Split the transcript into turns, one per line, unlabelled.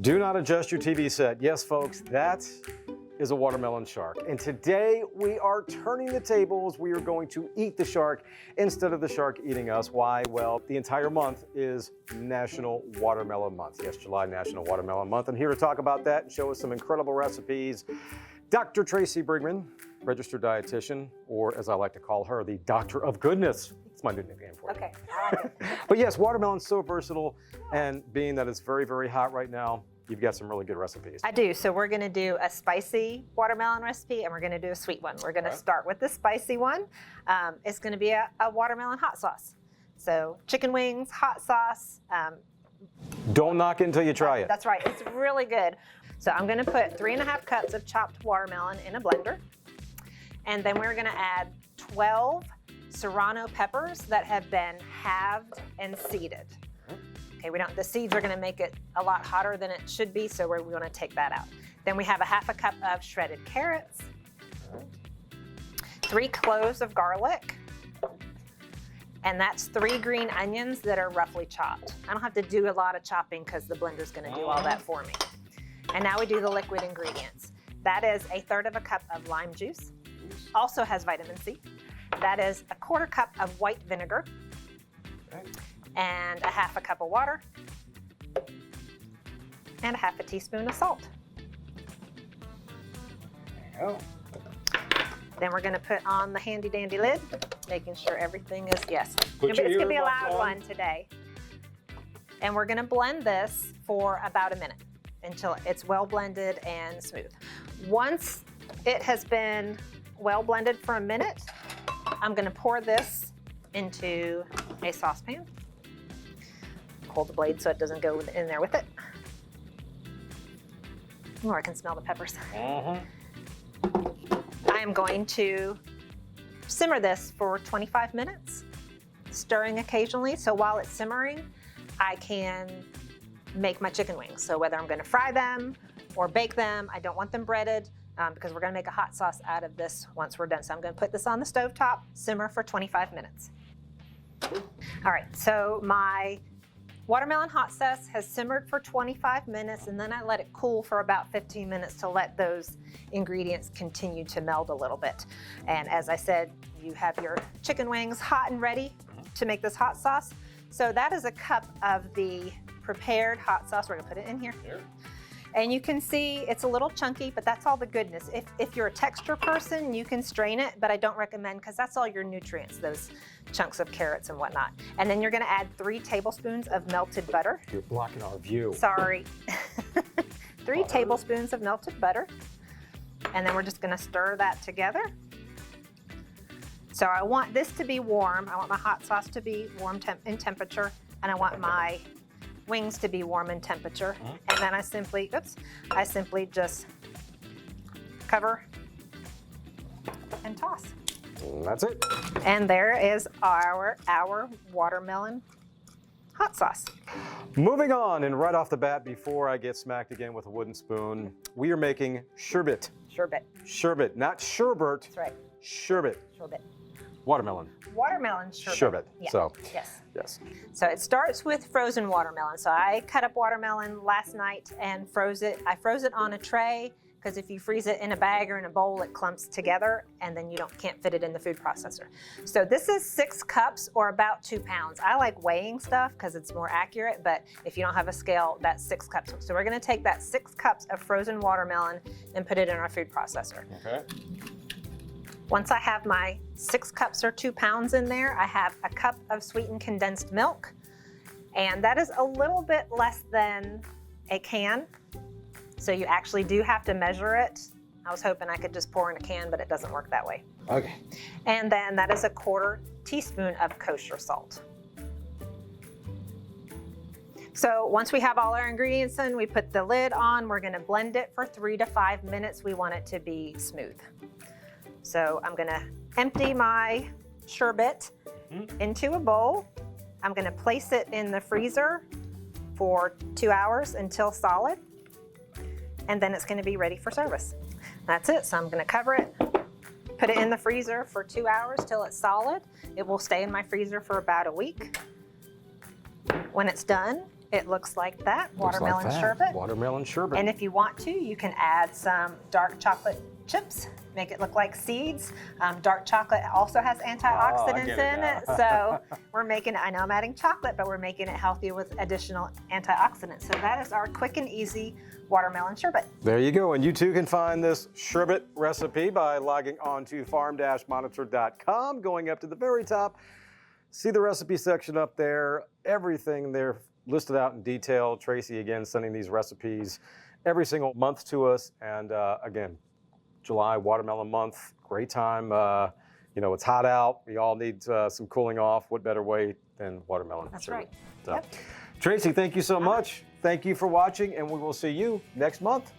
Do not adjust your TV set. Yes, folks, that is a watermelon shark. And today we are turning the tables. We are going to eat the shark instead of the shark eating us. Why? Well, the entire month is National Watermelon Month. Yes, July, National Watermelon Month. And here to talk about that and show us some incredible recipes, Dr. Tracey Brigman, registered dietitian, or as I like to call her, the Doctor of Goodness. It's my new nickname for it.
Okay, I like it.
But yes, watermelon's so versatile, and being that it's very, very hot right now, you've got some really good recipes.
I do. So we're going to do a spicy watermelon recipe, and we're going to do a sweet one. We're going to start with the spicy one. It's going to be a watermelon hot sauce. So chicken wings, hot sauce.
Don't knock it until you try it.
That's right. It's really good. So I'm going to put 3.5 cups of chopped watermelon in a blender. And then we're going to add 12 serrano peppers that have been halved and seeded. Okay, the seeds are going to make it a lot hotter than it should be, so we're going to take that out. Then we have a 1/2 cup of shredded carrots, 3 cloves of garlic, and that's 3 green onions that are roughly chopped. I don't have to do a lot of chopping because the blender's going to do all that for me. And now we do the liquid ingredients. That is 1/3 cup of lime juice, also has vitamin C. That is 1/4 cup of white vinegar, and 1/2 cup of water, and 1/2 teaspoon of salt.
There you go.
Then we're going to put on the handy dandy lid, making sure everything is, yes.
Put
It's
your
going to be a
earmuffs
loud
on.
one today. And we're going to blend this for about a minute until it's well blended and smooth. Once it has been well blended for a minute, I'm going to pour this into a saucepan. Hold the blade so it doesn't go in there with it. Oh, I can smell the peppers. I am going to simmer this for 25 minutes, stirring occasionally. So while it's simmering, I can make my chicken wings. So whether I'm going to fry them or bake them, I don't want them breaded because we're going to make a hot sauce out of this once we're done. So I'm going to put this on the stovetop, simmer for 25 minutes. All right, so my watermelon hot sauce has simmered for 25 minutes, and then I let it cool for about 15 minutes to let those ingredients continue to meld a little bit. And as I said, you have your chicken wings hot and ready to make this hot sauce. So that is a cup of the prepared hot sauce. We're gonna put it in here. And you can see it's a little chunky, but that's all the goodness. If you're a texture person, you can strain it, but I don't recommend because that's all your nutrients, those chunks of carrots and whatnot. And then you're gonna add 3 tablespoons of melted butter.
You're blocking our view.
Sorry. 3 tablespoons of melted butter. And then we're just gonna stir that together. So I want this to be warm. I want my hot sauce to be warm in temperature, and I want my wings to be warm in temperature. And then I simply just cover and toss.
And that's it.
And there is our watermelon hot sauce.
Moving on, and right off the bat, before I get smacked again with a wooden spoon, we are making sherbet.
Sherbet.
Sherbet, not sherbet.
That's right.
Sherbet.
Sherbet.
Watermelon.
Watermelon sherbet.
Sherbet.
Yeah.
So,
Yes.
yes.
So it starts with frozen watermelon. So I cut up watermelon last night and froze it. I froze it on a tray because if you freeze it in a bag or in a bowl, it clumps together and then you can't fit it in the food processor. So this is 6 cups or about 2 pounds. I like weighing stuff because it's more accurate, but if you don't have a scale, that's 6 cups. So we're gonna take that 6 cups of frozen watermelon and put it in our food processor.
Okay.
Once I have my 6 cups or 2 pounds in there, I have a cup of sweetened condensed milk, and that is a little bit less than a can. So you actually do have to measure it. I was hoping I could just pour in a can, but it doesn't work that way.
Okay.
And then that is a 1/4 teaspoon of kosher salt. So once we have all our ingredients in, we put the lid on. We're gonna blend it for 3 to 5 minutes. We want it to be smooth. So I'm gonna empty my sherbet into a bowl. I'm gonna place it in the freezer for 2 hours until solid, and then it's gonna be ready for service. That's it, so I'm gonna cover it, put it in the freezer for 2 hours till it's solid. It will stay in my freezer for about a week. When it's done, It looks like that,
Looks like
watermelon
that.
sherbet.
Watermelon sherbet.
And if you want to, you can add some dark chocolate chips, make it look like seeds. Dark chocolate also has antioxidants
get it
in
now.
it. So we're making it, I know I'm adding chocolate, but we're making it healthy with additional antioxidants. So that is our quick and easy watermelon sherbet.
There you go. And you too can find this sherbet recipe by logging on to farm-monitor.com, going up to the very top. See the recipe section up there. Everything there listed out in detail. Tracey, again, sending these recipes every single month to us. And again, July, watermelon month, great time. You know, it's hot out. We all need some cooling off. What better way than watermelon?
That's
sherbet?
right.
So,
Yep.
Tracey, thank you so much. Thank you for watching, and we will see you next month.